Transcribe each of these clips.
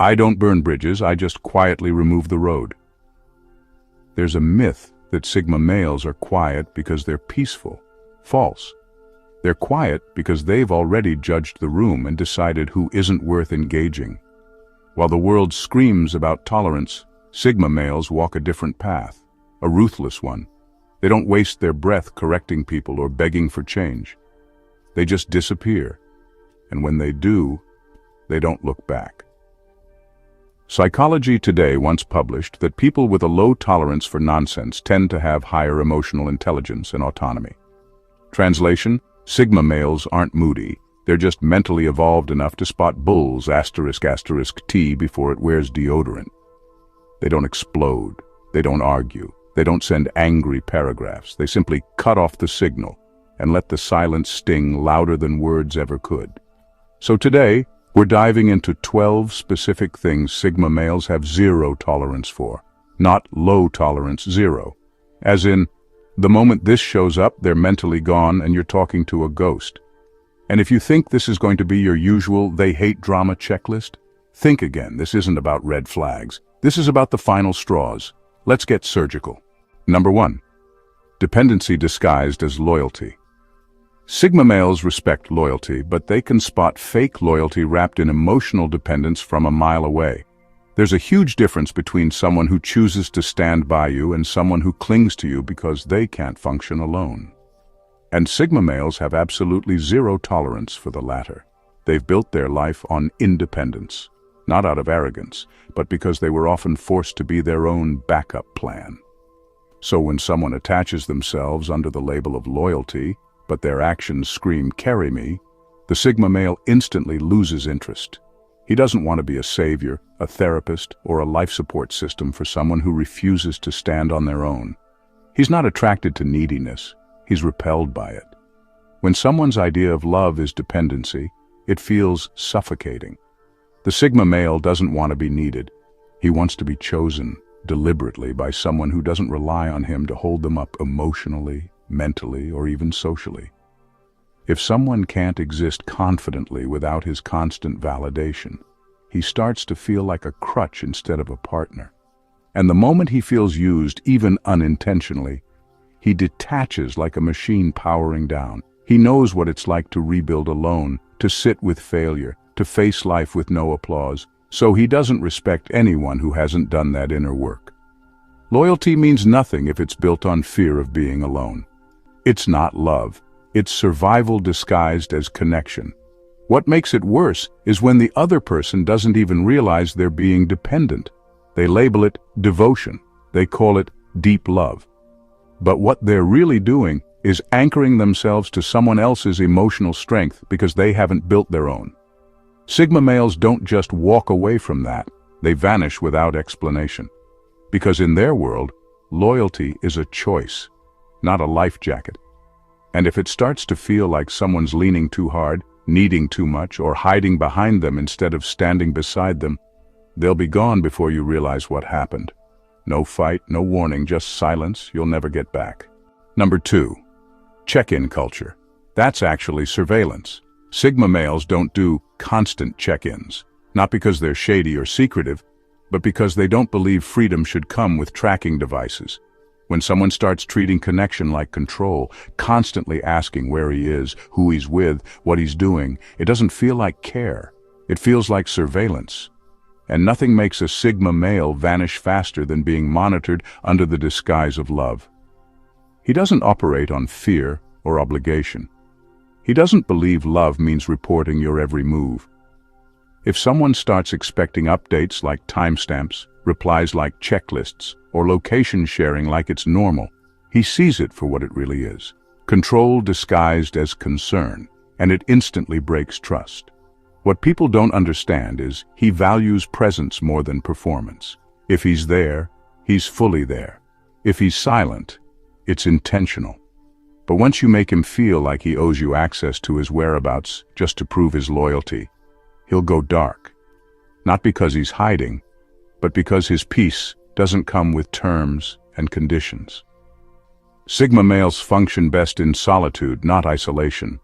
I don't burn bridges, I just quietly remove the road. There's a myth that Sigma males are quiet because they're peaceful. False. They're quiet because they've already judged the room and decided who isn't worth engaging. While the world screams about tolerance, Sigma males walk a different path, a ruthless one. They don't waste their breath correcting people or begging for change. They just disappear, and when they do, they don't look back. Psychology Today once published that people with a low tolerance for nonsense tend to have higher emotional intelligence and autonomy. Translation: Sigma males aren't moody, they're just mentally evolved enough to spot bulls **T before it wears deodorant. They don't explode, they don't argue, they don't send angry paragraphs, they simply cut off the signal and let the silence sting louder than words ever could. So today, we're diving into 12 specific things Sigma males have zero tolerance for. Not low tolerance, zero. As in, the moment this shows up, they're mentally gone and you're talking to a ghost. And if you think this is going to be your usual they hate drama checklist, think again. This isn't about red flags. This is about the final straws. Let's get surgical. Number 1. Dependency disguised as loyalty. Sigma males respect loyalty, but they can spot fake loyalty wrapped in emotional dependence from a mile away. There's a huge difference between someone who chooses to stand by you and someone who clings to you because they can't function alone. And Sigma males have absolutely zero tolerance for the latter. They've built their life on independence, not out of arrogance, but because they were often forced to be their own backup plan. So when someone attaches themselves under the label of loyalty, but their actions scream, "Carry me," the Sigma male instantly loses interest. He doesn't want to be a savior, a therapist, or a life support system for someone who refuses to stand on their own. He's not attracted to neediness, he's repelled by it. When someone's idea of love is dependency, it feels suffocating. The Sigma male doesn't want to be needed. He wants to be chosen, deliberately, by someone who doesn't rely on him to hold them up emotionally, mentally, or even socially. If someone can't exist confidently without his constant validation, he starts to feel like a crutch instead of a partner. And the moment he feels used, even unintentionally, he detaches like a machine powering down. He knows what it's like to rebuild alone, to sit with failure, to face life with no applause, so he doesn't respect anyone who hasn't done that inner work. Loyalty means nothing if it's built on fear of being alone. It's not love. It's survival disguised as connection. What makes it worse is when the other person doesn't even realize they're being dependent. They label it devotion. They call it deep love. But what they're really doing is anchoring themselves to someone else's emotional strength because they haven't built their own. Sigma males don't just walk away from that. They vanish without explanation. Because in their world, loyalty is a choice, not a life jacket. And if it starts to feel like someone's leaning too hard, needing too much, or hiding behind them instead of standing beside them, they'll be gone before you realize what happened. No fight, no warning, just silence you'll never get back. Number 2. Check-in culture. That's actually surveillance. Sigma males don't do constant check-ins, not because they're shady or secretive, but because they don't believe freedom should come with tracking devices. When someone starts treating connection like control, constantly asking where he is, who he's with, what he's doing, it doesn't feel like care. It feels like surveillance. And nothing makes a Sigma male vanish faster than being monitored under the disguise of love. He doesn't operate on fear or obligation. He doesn't believe love means reporting your every move. If someone starts expecting updates like timestamps, replies like checklists, or location sharing like it's normal, he sees it for what it really is. Control disguised as concern, and it instantly breaks trust. What people don't understand is he values presence more than performance. If he's there, he's fully there. If he's silent, it's intentional. But once you make him feel like he owes you access to his whereabouts just to prove his loyalty, he'll go dark. Not because he's hiding, but because his peace doesn't come with terms and conditions. Sigma males function best in solitude, not isolation,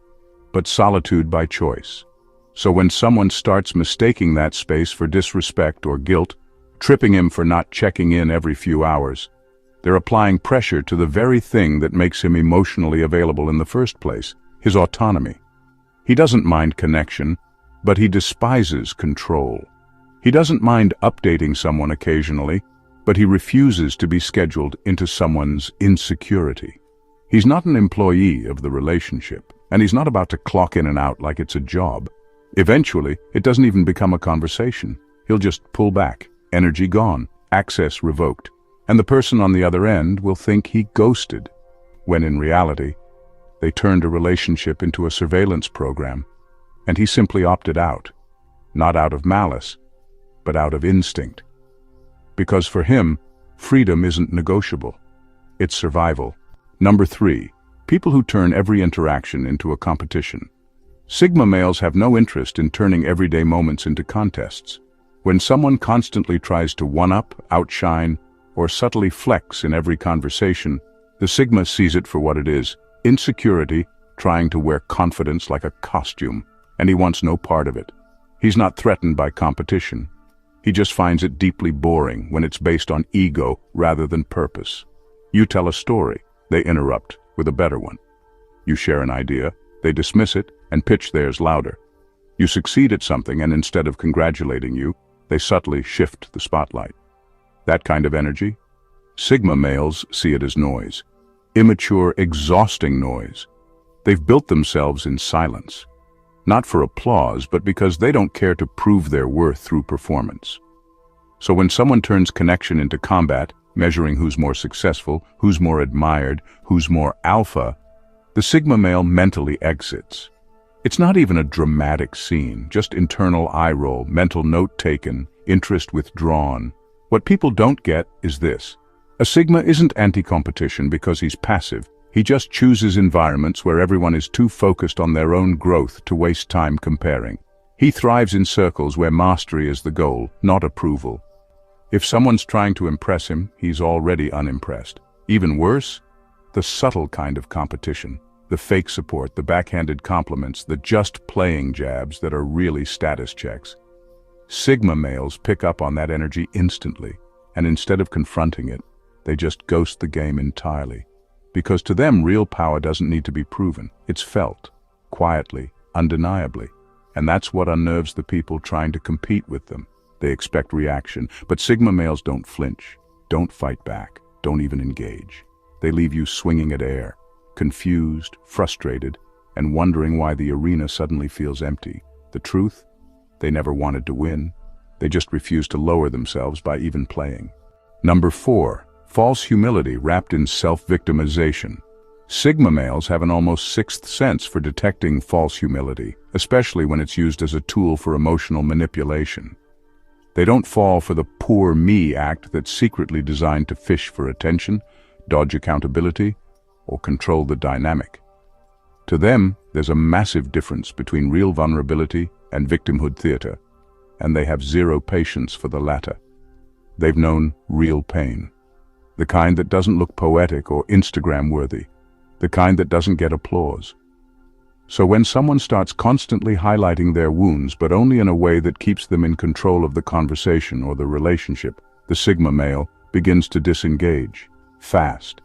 but solitude by choice. So when someone starts mistaking that space for disrespect or guilt, tripping him for not checking in every few hours, they're applying pressure to the very thing that makes him emotionally available in the first place, his autonomy. He doesn't mind connection, but he despises control. He doesn't mind updating someone occasionally, but he refuses to be scheduled into someone's insecurity. He's not an employee of the relationship, and he's not about to clock in and out like it's a job. Eventually, it doesn't even become a conversation. He'll just pull back, energy gone, access revoked, and the person on the other end will think he ghosted, when in reality, they turned a relationship into a surveillance program, and he simply opted out, not out of malice, but out of instinct. Because for him, freedom isn't negotiable. It's survival. Number 3, people who turn every interaction into a competition. Sigma males have no interest in turning everyday moments into contests. When someone constantly tries to one-up, outshine, or subtly flex in every conversation, the Sigma sees it for what it is: insecurity, trying to wear confidence like a costume, and he wants no part of it. He's not threatened by competition. He just finds it deeply boring when it's based on ego rather than purpose. You tell a story, they interrupt with a better one. You share an idea, they dismiss it and pitch theirs louder. You succeed at something, and instead of congratulating you, they subtly shift the spotlight. That kind of energy? Sigma males see it as noise. Immature, exhausting noise. They've built themselves in silence. Not for applause, but because they don't care to prove their worth through performance. So when someone turns connection into combat, measuring who's more successful, who's more admired, who's more alpha, the Sigma male mentally exits. It's not even a dramatic scene, just internal eye roll, mental note taken, interest withdrawn. What people don't get is this: a Sigma isn't anti-competition because he's passive. He just chooses environments where everyone is too focused on their own growth to waste time comparing. He thrives in circles where mastery is the goal, not approval. If someone's trying to impress him, he's already unimpressed. Even worse, the subtle kind of competition, the fake support, the backhanded compliments, the just playing jabs that are really status checks. Sigma males pick up on that energy instantly, and instead of confronting it, they just ghost the game entirely. Because to them, real power doesn't need to be proven. It's felt, quietly, undeniably. And that's what unnerves the people trying to compete with them. They expect reaction, but Sigma males don't flinch, don't fight back, don't even engage. They leave you swinging at air, confused, frustrated, and wondering why the arena suddenly feels empty. The truth? They never wanted to win. They just refused to lower themselves by even playing. Number 4. False humility wrapped in self-victimization. Sigma males have an almost sixth sense for detecting false humility, especially when it's used as a tool for emotional manipulation. They don't fall for the poor me act that's secretly designed to fish for attention, dodge accountability, or control the dynamic. To them, there's a massive difference between real vulnerability and victimhood theater, and they have zero patience for the latter. They've known real pain. The kind that doesn't look poetic or Instagram-worthy, the kind that doesn't get applause. So when someone starts constantly highlighting their wounds, but only in a way that keeps them in control of the conversation or the relationship, the Sigma male begins to disengage, fast.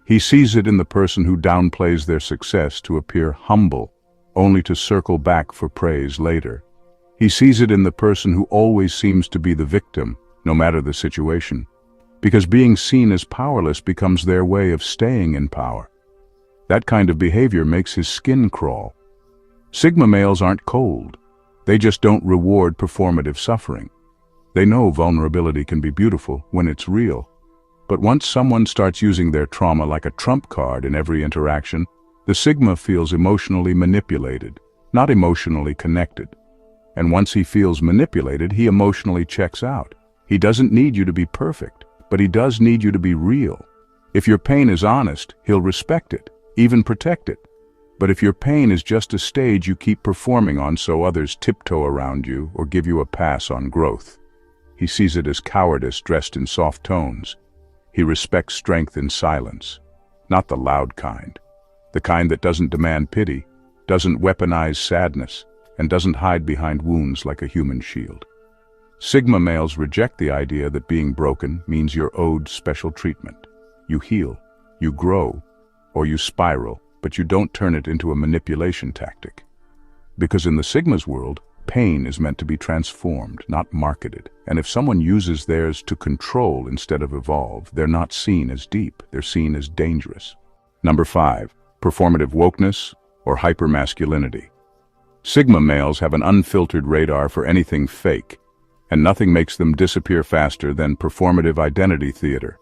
He sees it in the person who downplays their success to appear humble, only to circle back for praise later. He sees it in the person who always seems to be the victim, no matter the situation. Because being seen as powerless becomes their way of staying in power. That kind of behavior makes his skin crawl. Sigma males aren't cold. They just don't reward performative suffering. They know vulnerability can be beautiful when it's real. But once someone starts using their trauma like a trump card in every interaction, the Sigma feels emotionally manipulated, not emotionally connected. And once he feels manipulated, he emotionally checks out. He doesn't need you to be perfect, but he does need you to be real. If your pain is honest, he'll respect it, even protect it. But if your pain is just a stage you keep performing on so others tiptoe around you or give you a pass on growth, he sees it as cowardice dressed in soft tones. He respects strength in silence, not the loud kind, the kind that doesn't demand pity, doesn't weaponize sadness, and doesn't hide behind wounds like a human shield. Sigma males reject the idea that being broken means you're owed special treatment. You heal, you grow, or you spiral, but you don't turn it into a manipulation tactic. Because in the Sigma's world, pain is meant to be transformed, not marketed. And if someone uses theirs to control instead of evolve, they're not seen as deep, they're seen as dangerous. Number 5, performative wokeness or hypermasculinity. Sigma males have an unfiltered radar for anything fake, and nothing makes them disappear faster than performative identity theater.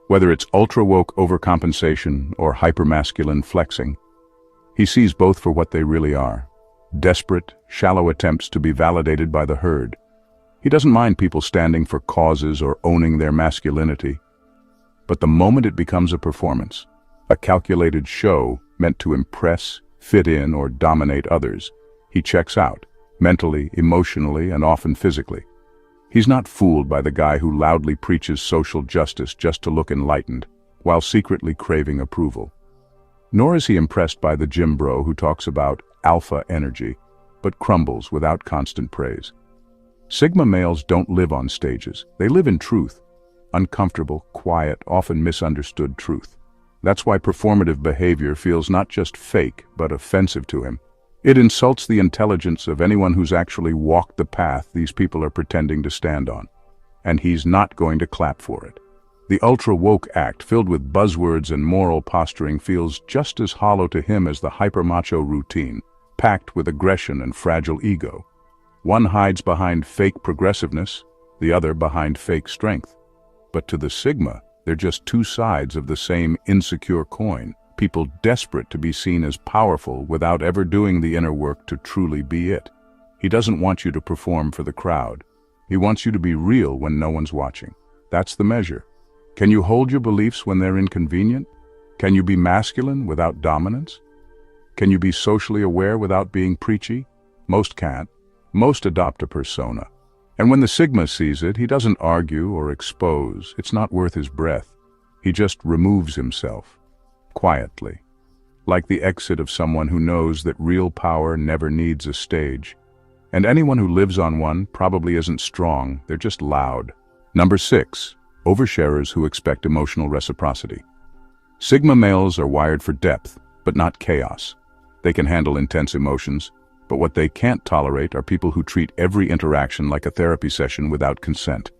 Whether it's ultra-woke overcompensation or hypermasculine flexing, he sees both for what they really are. Desperate, shallow attempts to be validated by the herd. He doesn't mind people standing for causes or owning their masculinity. But the moment it becomes a performance, a calculated show meant to impress, fit in, or dominate others, he checks out, mentally, emotionally, and often physically. He's not fooled by the guy who loudly preaches social justice just to look enlightened, while secretly craving approval. Nor is he impressed by the gym bro who talks about alpha energy, but crumbles without constant praise. Sigma males don't live on stages. They live in truth. Uncomfortable, quiet, often misunderstood truth. That's why performative behavior feels not just fake, but offensive to him. It insults the intelligence of anyone who's actually walked the path these people are pretending to stand on. And he's not going to clap for it. The ultra-woke act, filled with buzzwords and moral posturing, feels just as hollow to him as the hyper-macho routine, packed with aggression and fragile ego. One hides behind fake progressiveness, the other behind fake strength. But to the Sigma, they're just two sides of the same insecure coin, people desperate to be seen as powerful without ever doing the inner work to truly be it. He doesn't want you to perform for the crowd. He wants you to be real when no one's watching. That's the measure. Can you hold your beliefs when they're inconvenient? Can you be masculine without dominance? Can you be socially aware without being preachy? Most can't. Most adopt a persona. And when the Sigma sees it, he doesn't argue or expose. It's not worth his breath. He just removes himself. Quietly. Like the exit of someone who knows that real power never needs a stage. And anyone who lives on one probably isn't strong, they're just loud. Number 6. Oversharers who expect emotional reciprocity. Sigma males are wired for depth, but not chaos. They can handle intense emotions, but what they can't tolerate are people who treat every interaction like a therapy session without consent.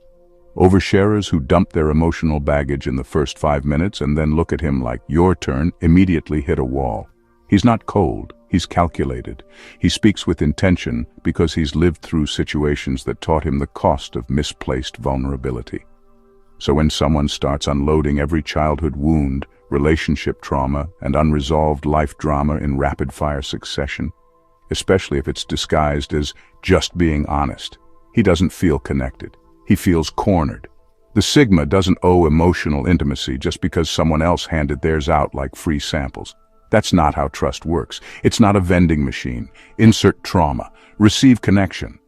Oversharers who dump their emotional baggage in the first 5 minutes and then look at him like, your turn, immediately hit a wall. He's not cold, he's calculated. He speaks with intention because he's lived through situations that taught him the cost of misplaced vulnerability. So when someone starts unloading every childhood wound, relationship trauma, and unresolved life drama in rapid-fire succession, especially if it's disguised as just being honest, he doesn't feel connected. He feels cornered. The Sigma doesn't owe emotional intimacy just because someone else handed theirs out like free samples. That's not how trust works. It's not a vending machine. Insert trauma. Receive connection.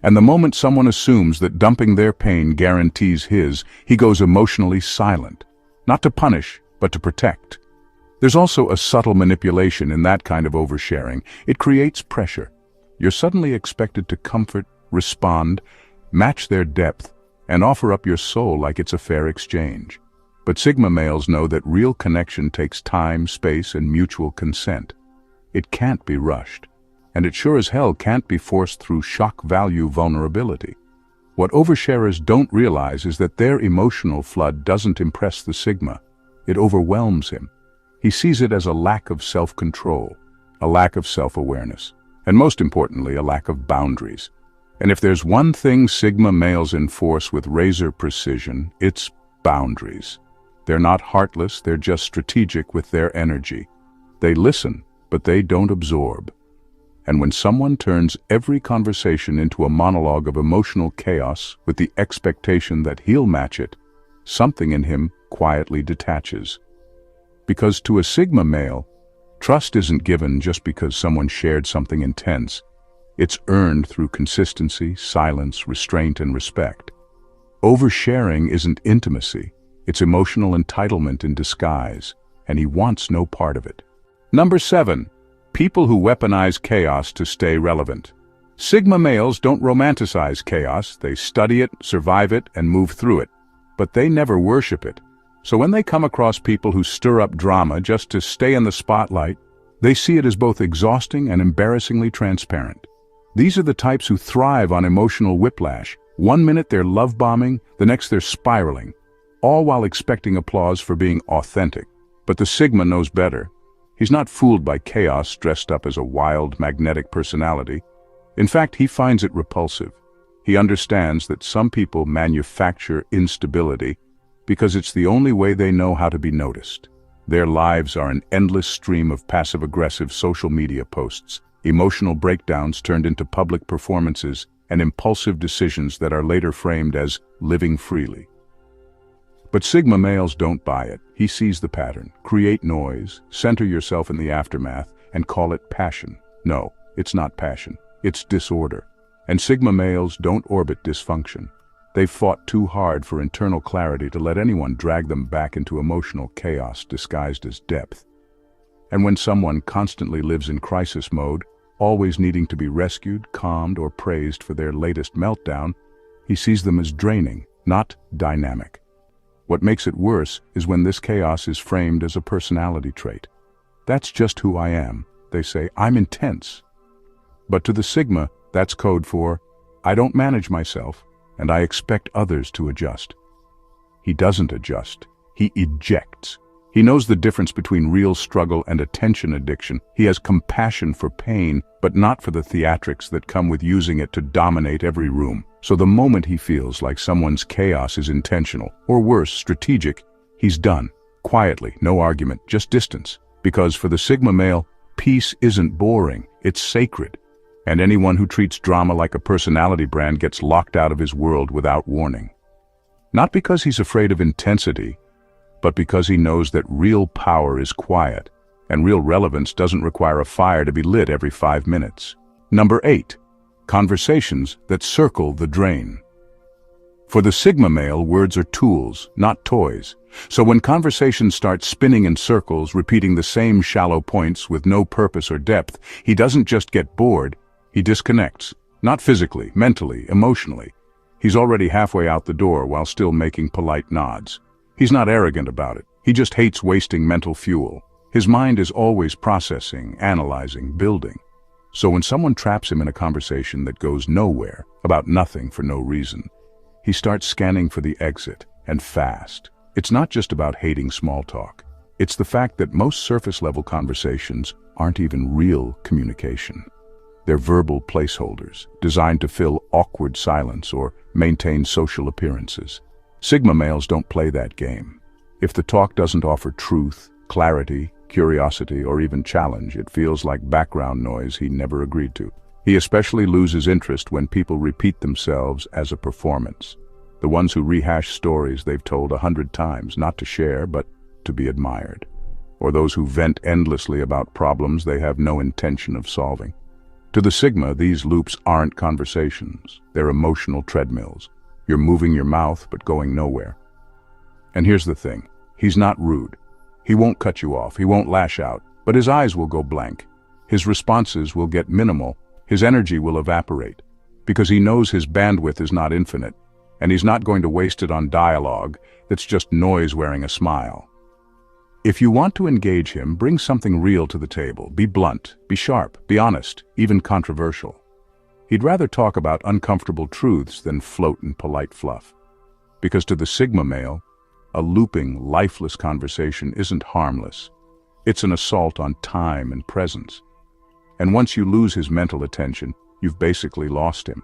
And the moment someone assumes that dumping their pain guarantees his, he goes emotionally silent. Not to punish, but to protect. There's also a subtle manipulation in that kind of oversharing. It creates pressure. You're suddenly expected to comfort, respond, match their depth, and offer up your soul like it's a fair exchange. But Sigma males know that real connection takes time, space, and mutual consent. It can't be rushed. And it sure as hell can't be forced through shock value vulnerability. What oversharers don't realize is that their emotional flood doesn't impress the Sigma. It overwhelms him. He sees it as a lack of self-control, a lack of self-awareness, and most importantly, a lack of boundaries. And if there's one thing Sigma males enforce with razor precision, it's boundaries. They're not heartless, they're just strategic with their energy. They listen, but they don't absorb. And when someone turns every conversation into a monologue of emotional chaos with the expectation that he'll match it, something in him quietly detaches. Because to a Sigma male, trust isn't given just because someone shared something intense. It's earned through consistency, silence, restraint, and respect. Oversharing isn't intimacy. It's emotional entitlement in disguise, and he wants no part of it. Number 7. People who weaponize chaos to stay relevant. Sigma males don't romanticize chaos, they study it, survive it, and move through it. But they never worship it. So when they come across people who stir up drama just to stay in the spotlight, they see it as both exhausting and embarrassingly transparent. These are the types who thrive on emotional whiplash. One minute they're love-bombing, the next they're spiraling, all while expecting applause for being authentic. But the Sigma knows better. He's not fooled by chaos dressed up as a wild, magnetic personality. In fact, he finds it repulsive. He understands that some people manufacture instability because it's the only way they know how to be noticed. Their lives are an endless stream of passive-aggressive social media posts, emotional breakdowns turned into public performances, and impulsive decisions that are later framed as living freely. But Sigma males don't buy it. He sees the pattern. Create noise, center yourself in the aftermath, and call it passion. No, it's not passion. It's disorder. And Sigma males don't orbit dysfunction. They've fought too hard for internal clarity to let anyone drag them back into emotional chaos disguised as depth. And when someone constantly lives in crisis mode, always needing to be rescued, calmed, or praised for their latest meltdown, he sees them as draining, not dynamic. What makes it worse is when this chaos is framed as a personality trait. That's just who I am, they say. I'm intense. But to the Sigma, that's code for, I don't manage myself, and I expect others to adjust. He doesn't adjust. He ejects. He knows the difference between real struggle and attention addiction. He has compassion for pain, but not for the theatrics that come with using it to dominate every room. So the moment he feels like someone's chaos is intentional, or worse, strategic, he's done. Quietly, no argument, just distance. Because for the Sigma male, peace isn't boring, it's sacred. And anyone who treats drama like a personality brand gets locked out of his world without warning. Not because he's afraid of intensity, but because he knows that real power is quiet, and real relevance doesn't require a fire to be lit every 5 minutes. Number 8. Conversations that circle the drain. For the Sigma male, words are tools, not toys. So when conversations start spinning in circles, repeating the same shallow points with no purpose or depth, he doesn't just get bored, he disconnects. Not physically, mentally, emotionally. He's already halfway out the door while still making polite nods. He's not arrogant about it. He just hates wasting mental fuel. His mind is always processing, analyzing, building. So when someone traps him in a conversation that goes nowhere, about nothing for no reason, he starts scanning for the exit, and fast. It's not just about hating small talk. It's the fact that most surface-level conversations aren't even real communication. They're verbal placeholders, designed to fill awkward silence or maintain social appearances. Sigma males don't play that game. If the talk doesn't offer truth, clarity, curiosity, or even challenge, it feels like background noise he never agreed to. He especially loses interest when people repeat themselves as a performance. The ones who rehash stories they've told 100 times, not to share, but to be admired. Or those who vent endlessly about problems they have no intention of solving. To the Sigma, these loops aren't conversations. They're emotional treadmills. You're moving your mouth, but going nowhere. And here's the thing. He's not rude. He won't cut you off. He won't lash out. But his eyes will go blank. His responses will get minimal. His energy will evaporate. Because he knows his bandwidth is not infinite. And he's not going to waste it on dialogue that's just noise wearing a smile. If you want to engage him, bring something real to the table. Be blunt, be sharp, be honest, even controversial. He'd rather talk about uncomfortable truths than float in polite fluff. Because to the Sigma male, a looping, lifeless conversation isn't harmless. It's an assault on time and presence. And once you lose his mental attention, you've basically lost him.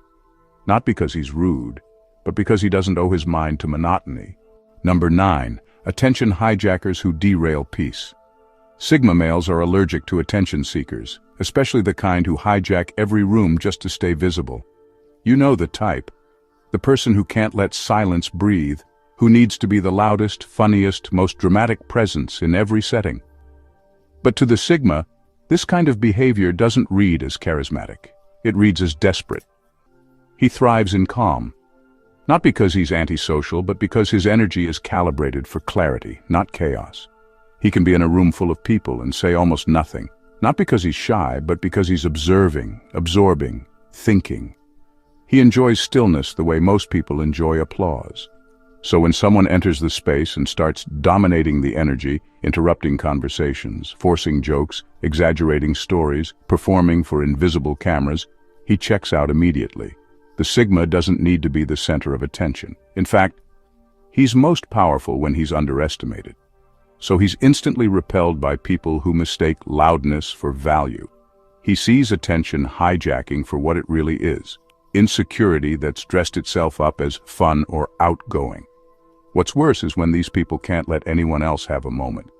Not because he's rude, but because he doesn't owe his mind to monotony. Number 9. Attention hijackers who derail peace. Sigma males are allergic to attention seekers, especially the kind who hijack every room just to stay visible. You know the type. The person who can't let silence breathe, who needs to be the loudest, funniest, most dramatic presence in every setting. But to the Sigma, this kind of behavior doesn't read as charismatic. It reads as desperate. He thrives in calm. Not because he's antisocial, but because his energy is calibrated for clarity, not chaos. He can be in a room full of people and say almost nothing, Not because he's shy, but because he's observing, absorbing, thinking. He enjoys stillness the way most people enjoy applause. So when someone enters the space and starts dominating the energy, interrupting conversations, forcing jokes, exaggerating stories, performing for invisible cameras, he checks out immediately. The Sigma doesn't need to be the center of attention. In fact, he's most powerful when he's underestimated. So he's instantly repelled by people who mistake loudness for value. He sees attention hijacking for what it really is: insecurity that's dressed itself up as fun or outgoing. What's worse is when these people can't let anyone else have a moment.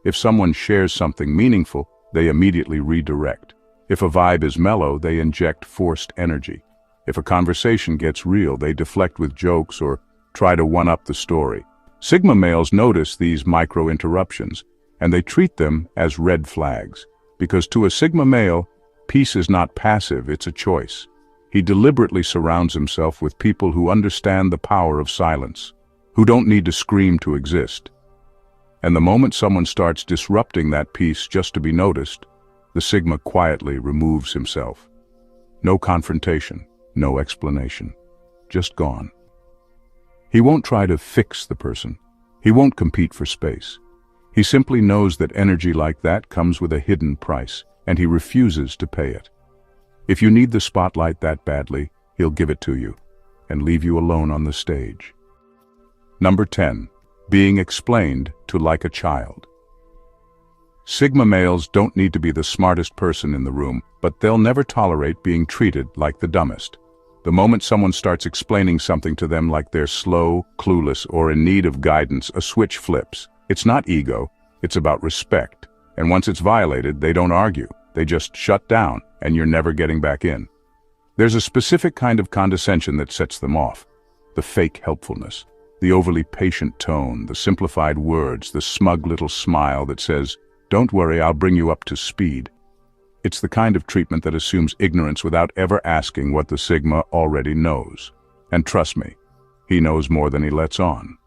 If someone shares something meaningful, they immediately redirect. If a vibe is mellow, they inject forced energy. If a conversation gets real, they deflect with jokes or try to one-up the story. Sigma males notice these micro-interruptions, and they treat them as red flags. Because to a Sigma male, peace is not passive, it's a choice. He deliberately surrounds himself with people who understand the power of silence, who don't need to scream to exist. And the moment someone starts disrupting that peace just to be noticed, the Sigma quietly removes himself. No confrontation, no explanation, just gone. He won't try to fix the person. He won't compete for space. He simply knows that energy like that comes with a hidden price, and he refuses to pay it. If you need the spotlight that badly, he'll give it to you and leave you alone on the stage. Number 10. Being explained to like a child. Sigma males don't need to be the smartest person in the room, but they'll never tolerate being treated like the dumbest. The moment someone starts explaining something to them like they're slow, clueless, or in need of guidance, a switch flips. It's not ego, it's about respect. And once it's violated, they don't argue. They just shut down, and you're never getting back in. There's a specific kind of condescension that sets them off. The fake helpfulness. The overly patient tone, the simplified words, the smug little smile that says, "Don't worry, I'll bring you up to speed." It's the kind of treatment that assumes ignorance without ever asking what the Sigma already knows. And trust me, he knows more than he lets on.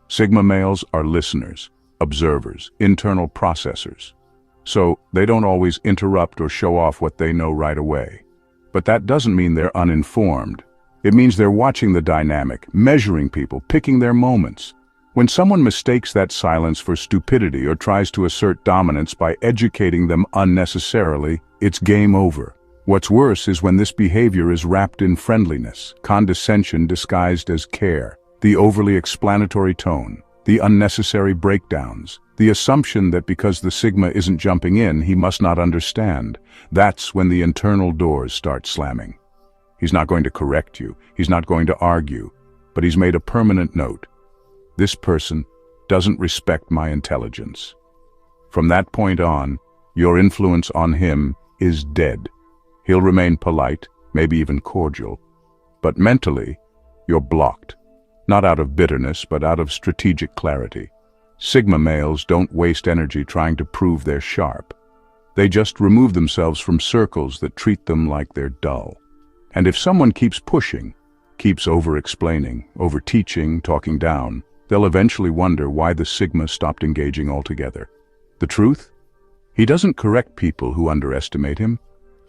Sigma males are listeners, observers, internal processors. So they don't always interrupt or show off what they know right away. But that doesn't mean they're uninformed. It means they're watching the dynamic, measuring people, picking their moments. When someone mistakes that silence for stupidity or tries to assert dominance by educating them unnecessarily, it's game over. What's worse is when this behavior is wrapped in friendliness, condescension disguised as care, the overly explanatory tone, the unnecessary breakdowns, the assumption that because the Sigma isn't jumping in, he must not understand. That's when the internal doors start slamming. He's not going to correct you, he's not going to argue, but he's made a permanent note. This person doesn't respect my intelligence. From that point on, your influence on him is dead. He'll remain polite, maybe even cordial, but mentally, you're blocked. Not out of bitterness, but out of strategic clarity. Sigma males don't waste energy trying to prove they're sharp. They just remove themselves from circles that treat them like they're dull. And if someone keeps pushing, keeps over-explaining, over-teaching, talking down, they'll eventually wonder why the Sigma stopped engaging altogether. The truth? He doesn't correct people who underestimate him.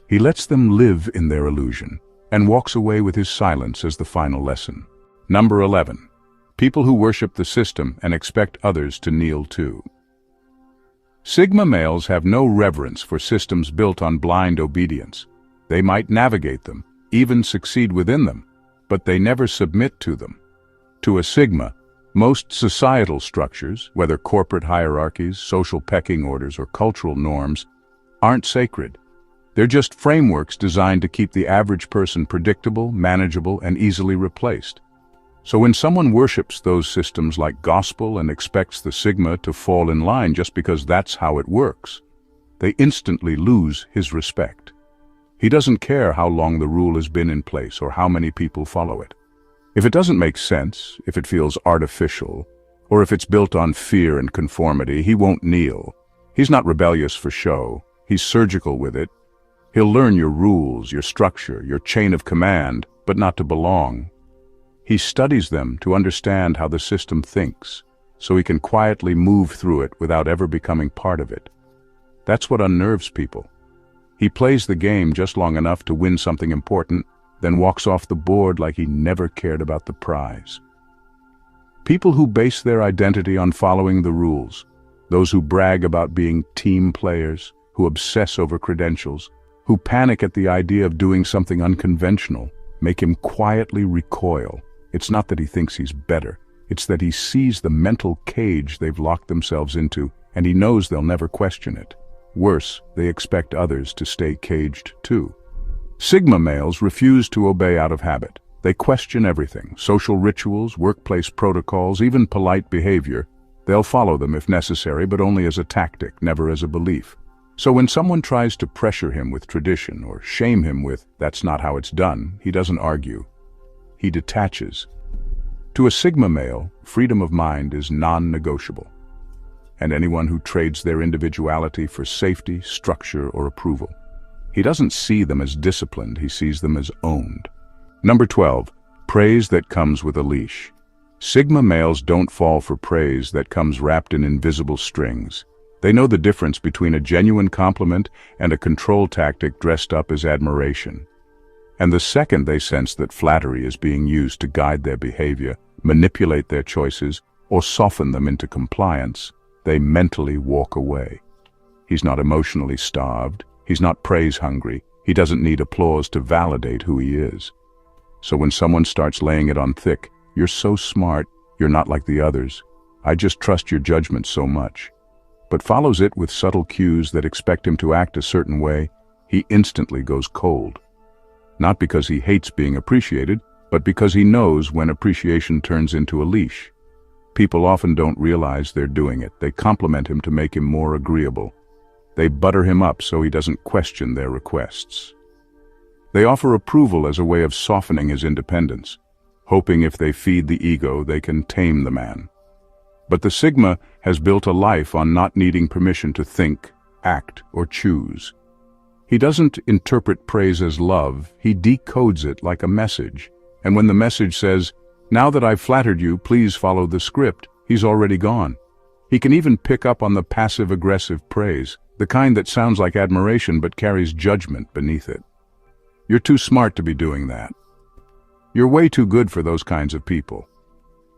He lets them live in their illusion and walks away with his silence as the final lesson. Number 11. People who worship the system and expect others to kneel too. Sigma males have no reverence for systems built on blind obedience. They might navigate them, even succeed within them, but they never submit to them. To a Sigma, most societal structures, whether corporate hierarchies, social pecking orders, or cultural norms, aren't sacred. They're just frameworks designed to keep the average person predictable, manageable, and easily replaced. So when someone worships those systems like gospel and expects the Sigma to fall in line just because that's how it works, they instantly lose his respect. He doesn't care how long the rule has been in place or how many people follow it. If it doesn't make sense, if it feels artificial, or if it's built on fear and conformity, he won't kneel. He's not rebellious for show. He's surgical with it. He'll learn your rules, your structure, your chain of command, but not to belong. He studies them to understand how the system thinks, so he can quietly move through it without ever becoming part of it. That's what unnerves people. He plays the game just long enough to win something important, then walks off the board like he never cared about the prize. People who base their identity on following the rules, those who brag about being team players, who obsess over credentials, who panic at the idea of doing something unconventional, make him quietly recoil. It's not that he thinks he's better, it's that he sees the mental cage they've locked themselves into, and he knows they'll never question it. Worse, they expect others to stay caged too. Sigma males refuse to obey out of habit. They question everything, social rituals, workplace protocols, even polite behavior. They'll follow them if necessary, but only as a tactic, never as a belief. So when someone tries to pressure him with tradition or shame him with, "That's not how it's done," he doesn't argue. He detaches. To a Sigma male, freedom of mind is non-negotiable. And anyone who trades their individuality for safety, structure, or approval. He doesn't see them as disciplined, he sees them as owned. Number 12, praise that comes with a leash. Sigma males don't fall for praise that comes wrapped in invisible strings. They know the difference between a genuine compliment and a control tactic dressed up as admiration. And the second they sense that flattery is being used to guide their behavior, manipulate their choices, or soften them into compliance, they mentally walk away. He's not emotionally starved. He's not praise-hungry. He doesn't need applause to validate who he is. So when someone starts laying it on thick, "You're so smart, you're not like the others. I just trust your judgment so much," but follows it with subtle cues that expect him to act a certain way, he instantly goes cold. Not because he hates being appreciated, but because he knows when appreciation turns into a leash. People often don't realize they're doing it. They compliment him to make him more agreeable. They butter him up so he doesn't question their requests. They offer approval as a way of softening his independence, hoping if they feed the ego, they can tame the man. But the Sigma has built a life on not needing permission to think, act, or choose. He doesn't interpret praise as love, he decodes it like a message. And when the message says, "Now that I've flattered you, please follow the script," he's already gone. He can even pick up on the passive-aggressive praise, the kind that sounds like admiration but carries judgment beneath it. You're too smart to be doing that. You're way too good for those kinds of people.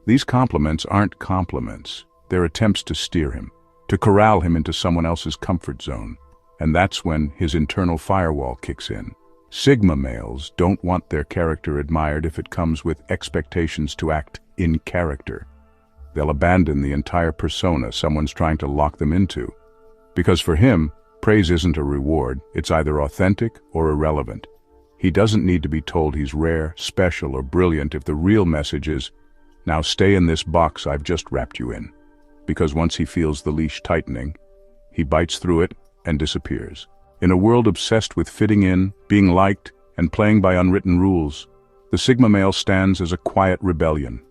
These compliments aren't compliments. They're attempts to steer him, to corral him into someone else's comfort zone. And that's when his internal firewall kicks in. Sigma males don't want their character admired if it comes with expectations to act in character. They'll abandon the entire persona someone's trying to lock them into. Because for him, praise isn't a reward, it's either authentic or irrelevant. He doesn't need to be told he's rare, special, or brilliant if the real message is, "Now stay in this box I've just wrapped you in." Because once he feels the leash tightening, he bites through it and disappears. In a world obsessed with fitting in, being liked, and playing by unwritten rules, the Sigma male stands as a quiet rebellion.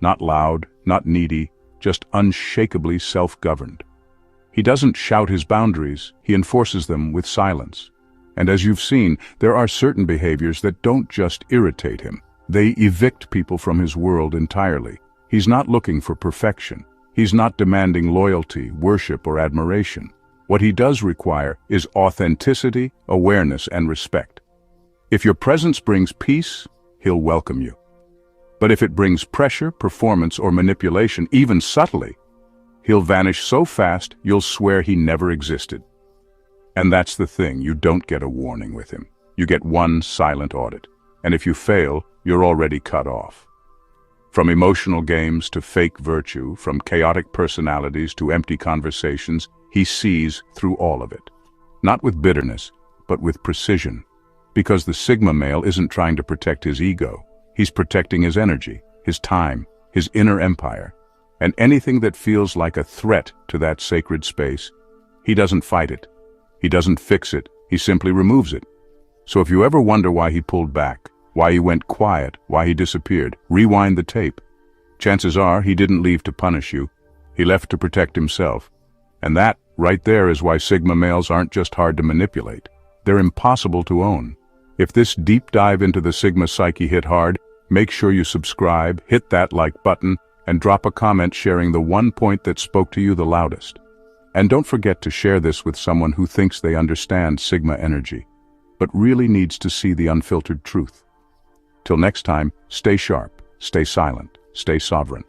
Not loud, not needy, just unshakably self-governed. He doesn't shout his boundaries, he enforces them with silence. And as you've seen, there are certain behaviors that don't just irritate him. They evict people from his world entirely. He's not looking for perfection. He's not demanding loyalty, worship, or admiration. What he does require is authenticity, awareness, and respect. If your presence brings peace, he'll welcome you. But if it brings pressure, performance, or manipulation, even subtly, he'll vanish so fast you'll swear he never existed. And that's the thing, you don't get a warning with him. You get one silent audit. And if you fail, you're already cut off. From emotional games to fake virtue, from chaotic personalities to empty conversations, he sees through all of it. Not with bitterness, but with precision. Because the Sigma male isn't trying to protect his ego. He's protecting his energy, his time, his inner empire. And anything that feels like a threat to that sacred space, he doesn't fight it. He doesn't fix it. He simply removes it. So if you ever wonder why he pulled back, why he went quiet, why he disappeared, rewind the tape. Chances are he didn't leave to punish you. He left to protect himself. And that, right there, is why Sigma males aren't just hard to manipulate. They're impossible to own. If this deep dive into the Sigma psyche hit hard, make sure you subscribe, hit that like button, and drop a comment sharing the one point that spoke to you the loudest. And don't forget to share this with someone who thinks they understand Sigma energy, but really needs to see the unfiltered truth. Till next time, stay sharp, stay silent, stay sovereign.